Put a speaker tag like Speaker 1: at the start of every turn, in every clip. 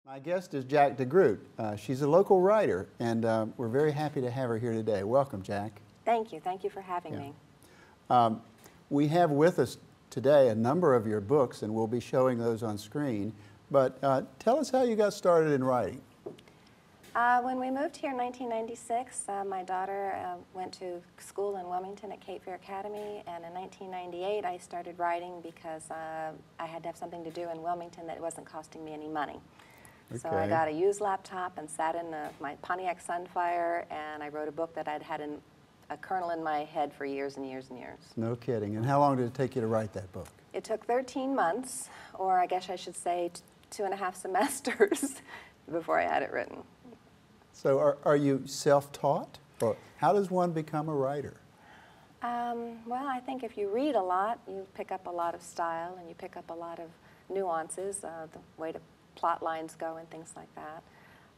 Speaker 1: My guest is Jack DeGroot. She's a local writer, and we're very happy to have her here today. Welcome, Jack.
Speaker 2: Thank you. Thank you for having me.
Speaker 1: We have with us today a number of your books, and we'll be showing those on screen. But tell us how you got started in writing.
Speaker 2: When we moved here in 1996, my daughter went to school in Wilmington at Cape Fear Academy, and in 1998 I started writing because I had to have something to do in Wilmington that wasn't costing me any money.
Speaker 1: Okay.
Speaker 2: So I got a used laptop and sat in my Pontiac Sunfire, and I wrote a book that I'd had a kernel in my head for years and years and years.
Speaker 1: No kidding. And how long did it take you to write that book?
Speaker 2: It took 13 months, or I guess I should say 2.5 semesters before I had it written.
Speaker 1: So are you self-taught? Or how does one become a writer?
Speaker 2: Well, I think if you read a lot, you pick up a lot of style, and you pick up a lot of nuances, the way the plot lines go and things like that.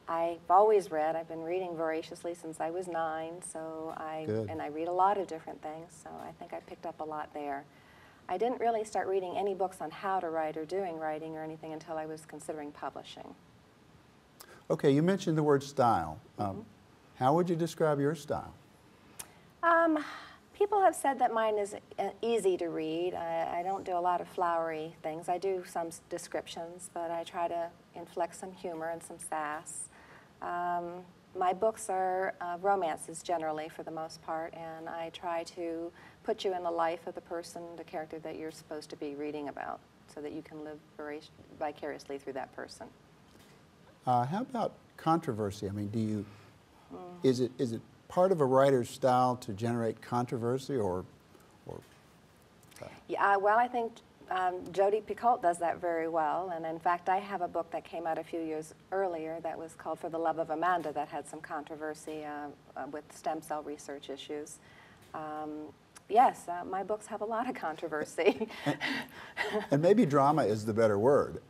Speaker 2: I've always read. I've been reading voraciously since I was 9, so I read a lot of different things, so I think I picked up a lot there. I didn't really start reading any books on how to write or doing writing or anything until I was considering publishing.
Speaker 1: Okay, you mentioned the word style. How would you describe your style?
Speaker 2: People have said that mine is easy to read. I don't do a lot of flowery things. I do some descriptions, but I try to inflect some humor and some sass. My books are romances generally for the most part, and I try to put you in the life of the person, the character that you're supposed to be reading about, so that you can live vicariously through that person.
Speaker 1: How about controversy? I mean, is it part of a writer's style to generate controversy, or?
Speaker 2: Yeah, well, I think Jodi Picoult does that very well, and in fact, I have a book that came out a few years earlier that was called For the Love of Amanda that had some controversy with stem cell research issues. Yes, my books have a lot of controversy.
Speaker 1: And maybe drama is the better word.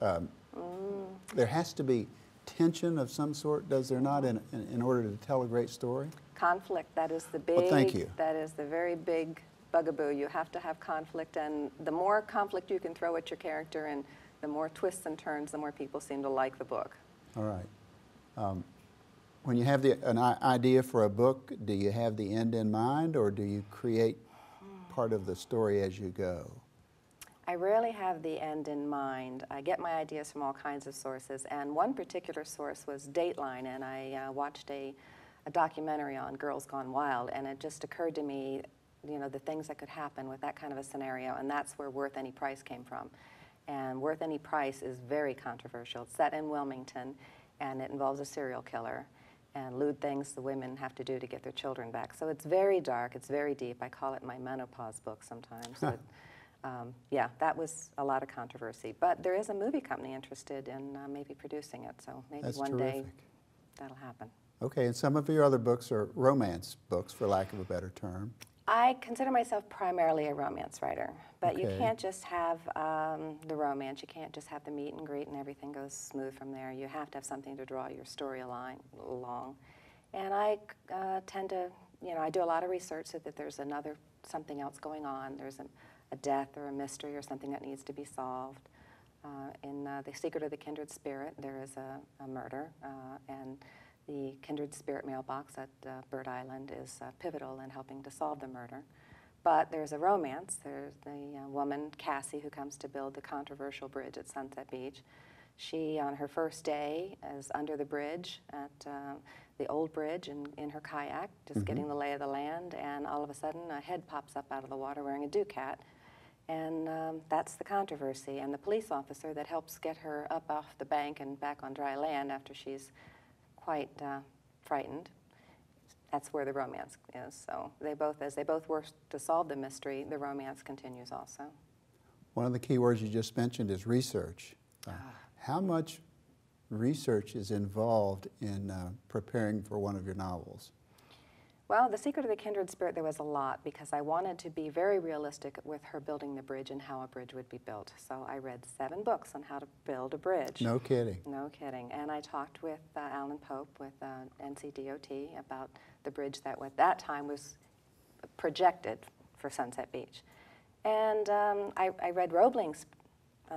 Speaker 1: There has to be tension of some sort, does there not, in order to tell a great story?
Speaker 2: Conflict, that is the big,
Speaker 1: well, thank you.
Speaker 2: That is the very big bugaboo. You have to have conflict, and the more conflict you can throw at your character and the more twists and turns, the more people seem to like the book.
Speaker 1: All right. When you have an idea for a book, do you have the end in mind, or do you create part of the story as you go?
Speaker 2: I rarely have the end in mind. I get my ideas from all kinds of sources, and one particular source was Dateline, and I watched a documentary on Girls Gone Wild, and it just occurred to me, you know, the things that could happen with that kind of a scenario, and that's where Worth Any Price came from. And Worth Any Price is very controversial. It's set in Wilmington, and it involves a serial killer and lewd things the women have to do to get their children back. So it's very dark, it's very deep. I call it my menopause book sometimes. Huh. Yeah, that was a lot of controversy. But there is a movie company interested in maybe producing it, so maybe
Speaker 1: That's
Speaker 2: one
Speaker 1: terrific.
Speaker 2: day that'll happen.
Speaker 1: Okay, and some of your other books are romance books, for lack of a better term.
Speaker 2: I consider myself primarily a romance writer, but
Speaker 1: Okay.
Speaker 2: you can't just have the romance. You can't just have the meet and greet and everything goes smooth from there. You have to have something to draw your story along. And I tend to, you know, I do a lot of research so that there's something else going on. There's a death or a mystery or something that needs to be solved. In The Secret of the Kindred Spirit, there is a murder, and the Kindred Spirit mailbox at Bird Island is pivotal in helping to solve the murder. But there's a romance. There's the woman, Cassie, who comes to build the controversial bridge at Sunset Beach. She, on her first day, is under the bridge at the old bridge in her kayak, just getting the lay of the land, and all of a sudden a head pops up out of the water wearing a ducat. And that's the controversy. And the police officer that helps get her up off the bank and back on dry land after she's quite frightened, that's where the romance is. So as they both work to solve the mystery, the romance continues also.
Speaker 1: One of the key words you just mentioned is research. How much research is involved in preparing for one of your novels?
Speaker 2: Well, The Secret of the Kindred Spirit, there was a lot, because I wanted to be very realistic with her building the bridge and how a bridge would be built. So I read 7 books on how to build a bridge.
Speaker 1: No kidding.
Speaker 2: No kidding. And I talked with Alan Pope with NCDOT about the bridge that at that time was projected for Sunset Beach. And I read Roebling's,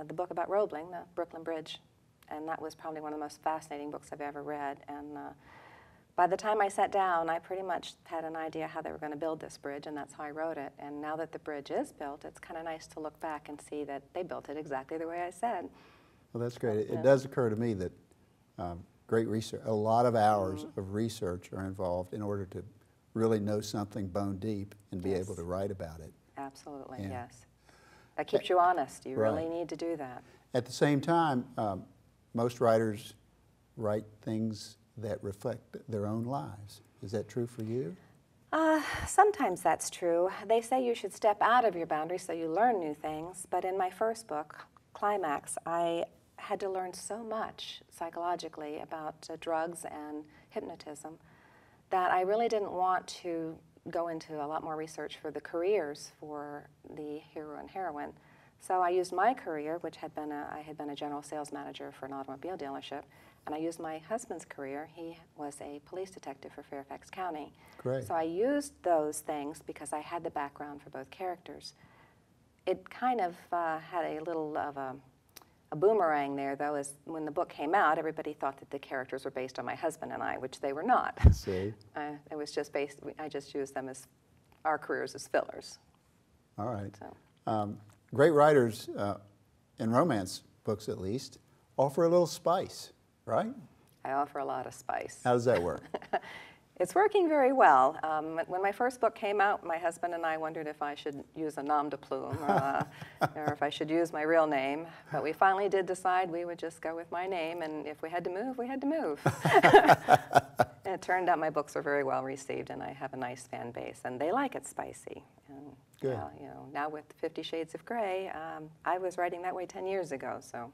Speaker 2: the book about Roebling, the Brooklyn Bridge and that was probably one of the most fascinating books I've ever read. And by the time I sat down, I pretty much had an idea how they were going to build this bridge, and that's how I wrote it. And now that the bridge is built, it's kind of nice to look back and see that they built it exactly the way I said.
Speaker 1: Well, that's great. It does occur to me that great research, a lot of hours of research are involved in order to really know something bone deep and be able to write about it.
Speaker 2: Absolutely,
Speaker 1: Yeah.
Speaker 2: yes. That keeps you honest. You really
Speaker 1: Right.
Speaker 2: need to do that.
Speaker 1: At the same time, most writers write things that reflect their own lives. Is that true for you?
Speaker 2: Sometimes that's true. They say you should step out of your boundaries so you learn new things, but in my first book, Climax, I had to learn so much psychologically about drugs and hypnotism that I really didn't want to go into a lot more research for the careers for the hero and heroine. So I used my career, which I had been a general sales manager for an automobile dealership, and I used my husband's career. He was a police detective for Fairfax County.
Speaker 1: Great.
Speaker 2: So I used those things because I had the background for both characters. It kind of had a little of a boomerang there, though, is when the book came out, everybody thought that the characters were based on my husband and I, which they were not.
Speaker 1: See?
Speaker 2: It was just based, I just used them as our careers as fillers.
Speaker 1: All right.
Speaker 2: So.
Speaker 1: Great writers, in romance books at least, offer a little spice, right?
Speaker 2: I offer a lot of spice.
Speaker 1: How does that work?
Speaker 2: It's working very well. When my first book came out, my husband and I wondered if I should use a nom de plume or if I should use my real name. But we finally did decide we would just go with my name, and if we had to move, we had to move. And it turned out my books are very well received, and I have a nice fan base, and they like it spicy. And,
Speaker 1: Good.
Speaker 2: Now with 50 Shades of Grey, I was writing that way 10 years ago. So.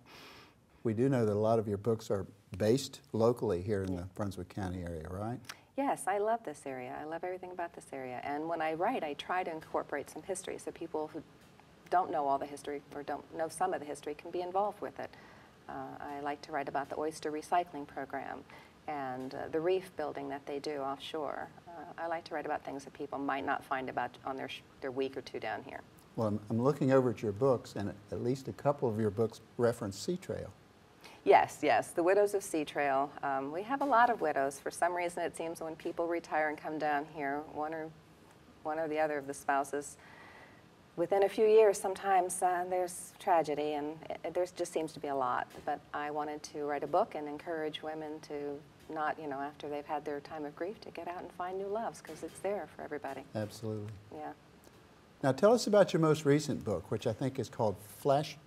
Speaker 1: We do know that a lot of your books are based locally here in the Brunswick County area, right?
Speaker 2: Yes, I love this area. I love everything about this area. And when I write, I try to incorporate some history so people who don't know all the history or don't know some of the history can be involved with it. I like to write about the oyster recycling program and the reef building that they do offshore. I like to write about things that people might not find about on their week or two down here.
Speaker 1: Well, I'm looking over at your books, and at least a couple of your books reference Sea Trail.
Speaker 2: Yes, yes, the Widows of Sea Trail. We have a lot of widows. For some reason, it seems when people retire and come down here, one or the other of the spouses, within a few years, sometimes there's tragedy, and there just seems to be a lot. But I wanted to write a book and encourage women to not, after they've had their time of grief, to get out and find new loves, because it's there for everybody.
Speaker 1: Absolutely.
Speaker 2: Yeah.
Speaker 1: Now, tell us about your most recent book, which I think is called Flash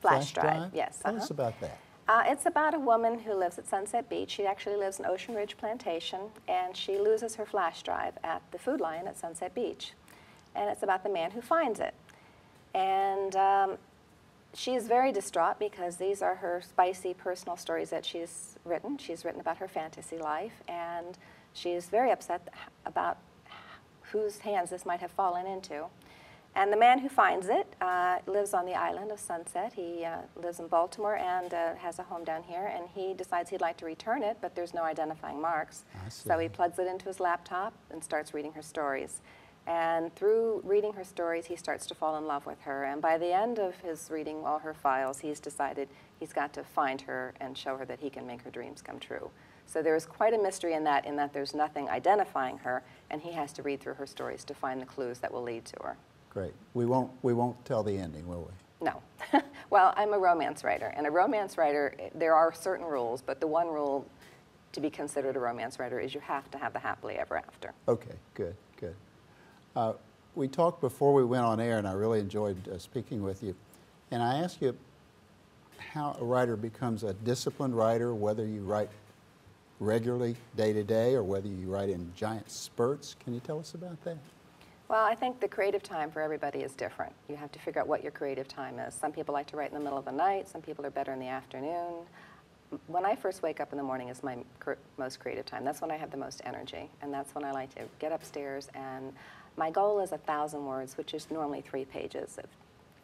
Speaker 1: Drive.
Speaker 2: Yes.
Speaker 1: Tell us about that.
Speaker 2: It's about a woman who lives at Sunset Beach. She actually lives in Ocean Ridge Plantation, and she loses her flash drive at the Food Lion at Sunset Beach. And it's about the man who finds it. And she's very distraught because these are her spicy personal stories that she's written. She's written about her fantasy life, and she's very upset about whose hands this might have fallen into. And the man who finds it lives on the island of Sunset. He lives in Baltimore and has a home down here, and he decides he'd like to return it, but there's no identifying marks. So he plugs it into his laptop and starts reading her stories. And through reading her stories, he starts to fall in love with her. And by the end of his reading all her files, he's decided he's got to find her and show her that he can make her dreams come true. So there's quite a mystery in that there's nothing identifying her, and he has to read through her stories to find the clues that will lead to her.
Speaker 1: Great. We won't tell the ending, will we?
Speaker 2: No. Well, I'm a romance writer, and a romance writer, there are certain rules, but the one rule to be considered a romance writer is you have to have the happily ever after.
Speaker 1: Okay, good, good. We talked before we went on air, and I really enjoyed speaking with you. And I asked you how a writer becomes a disciplined writer, whether you write regularly, day to day, or whether you write in giant spurts. Can you tell us about that?
Speaker 2: Well, I think the creative time for everybody is different. You have to figure out what your creative time is. Some people like to write in the middle of the night. Some people are better in the afternoon. When I first wake up in the morning is my most creative time. That's when I have the most energy, and that's when I like to get upstairs. And my goal is 1,000 words, which is normally 3 pages.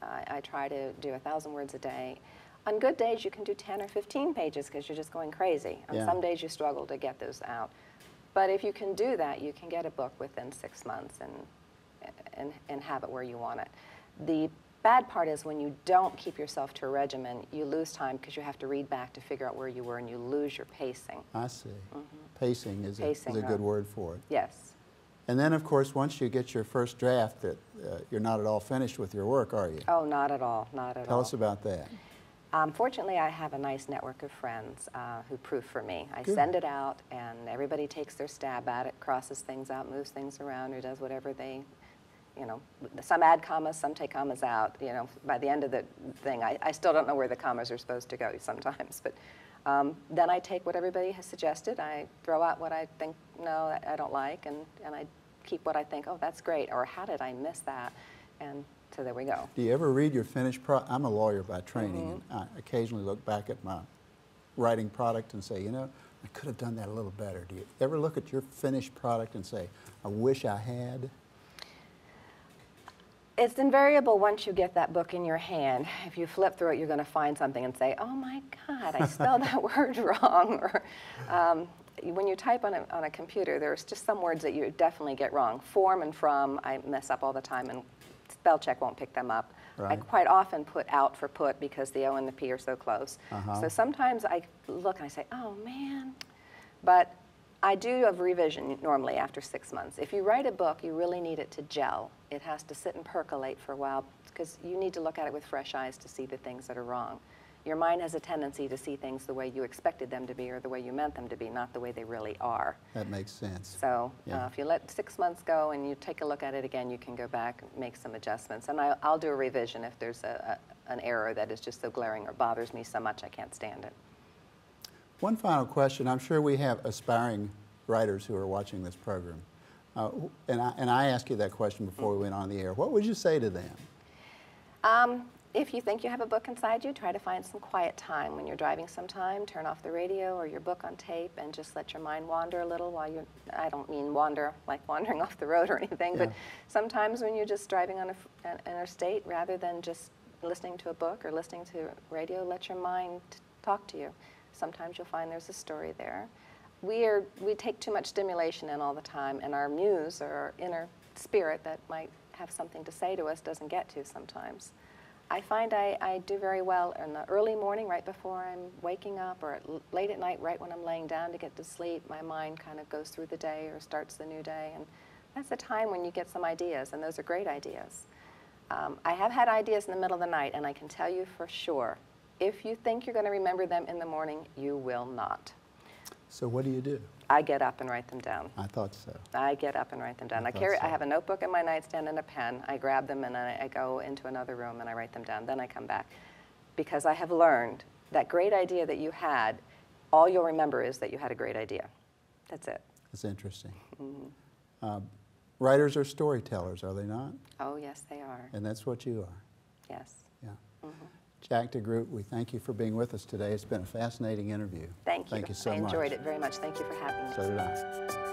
Speaker 2: I try to do 1,000 words a day. On good days, you can do 10 or 15 pages because you're just going crazy. On some days, you struggle to get those out. But if you can do that, you can get a book within 6 months and have it where you want it. The bad part is when you don't keep yourself to a regimen, you lose time because you have to read back to figure out where you were, and you lose your pacing.
Speaker 1: I see. Pacing is
Speaker 2: Pacing,
Speaker 1: a good word for it.
Speaker 2: Yes.
Speaker 1: And then, of course, once you get your first draft, that you're not at all finished with your work, are you?
Speaker 2: Oh, not at all, not at all.
Speaker 1: Tell us about that.
Speaker 2: Fortunately, I have a nice network of friends who proof for me. I
Speaker 1: Good.
Speaker 2: send it out, and everybody takes their stab at it, crosses things out, moves things around, or does whatever they, you know, some add commas, some take commas out. You know, by the end of the thing, I still don't know where the commas are supposed to go sometimes. But then I take what everybody has suggested. I throw out what I think, no, I don't like, and I keep what I think, oh, that's great, or how did I miss that? And so there we go.
Speaker 1: Do you ever read your finished product? I'm a lawyer by training, and I occasionally look back at my writing product and say, you know, I could have done that a little better. Do you ever look at your finished product and say, I wish I had?
Speaker 2: It's invariable once you get that book in your hand. If you flip through it, you're going to find something and say, oh my God, I spelled that word wrong. Or when you type on a computer, there's just some words that you definitely get wrong. Form and from, I mess up all the time, and spell check won't pick them up.
Speaker 1: Right.
Speaker 2: I quite often put out for put because the O and the P are so close. So sometimes I look and I say, oh man. But I do a revision normally after 6 months. If you write a book, you really need it to gel. It has to sit and percolate for a while because you need to look at it with fresh eyes to see the things that are wrong. Your mind has a tendency to see things the way you expected them to be or the way you meant them to be, not the way they really are.
Speaker 1: That makes sense.
Speaker 2: So
Speaker 1: Yeah.
Speaker 2: if you let 6 months go and you take a look at it again, you can go back and make some adjustments. And I'll do a revision if there's an error that is just so glaring or bothers me so much I can't stand it.
Speaker 1: One final question. I'm sure we have aspiring writers who are watching this program. And I asked you that question before we went on the air. What would you say to them?
Speaker 2: If you think you have a book inside you, try to find some quiet time. When you're driving sometime, turn off the radio or your book on tape and just let your mind wander a little while you're, I don't mean wander like wandering off the road or anything, but sometimes when you're just driving on an interstate, rather than just listening to a book or listening to radio, let your mind talk to you. Sometimes you'll find there's a story there. We take too much stimulation in all the time, and our muse or our inner spirit that might have something to say to us doesn't get to sometimes. I find I do very well in the early morning, right before I'm waking up, or late at night, right when I'm laying down to get to sleep. My mind kind of goes through the day or starts the new day, and that's the time when you get some ideas, and those are great ideas. I have had ideas in the middle of the night, and I can tell you for sure, if you think you're going to remember them in the morning, you will not.
Speaker 1: So what do you do?
Speaker 2: I get up and write them down.
Speaker 1: I thought so.
Speaker 2: I get up and write them down. I have a notebook in my nightstand and a pen. I grab them and I go into another room and I write them down. Then I come back. Because I have learned that great idea that you had, all you'll remember is that you had a great idea. That's it.
Speaker 1: That's interesting. Writers are storytellers, are they not?
Speaker 2: Oh, yes, they are.
Speaker 1: And that's what you are.
Speaker 2: Yes.
Speaker 1: Yeah. Jack DeGroot, we thank you for being with us today. It's been a fascinating interview.
Speaker 2: Thank you.
Speaker 1: Thank you so much.
Speaker 2: I enjoyed it very much. Thank you for having me.
Speaker 1: So did I.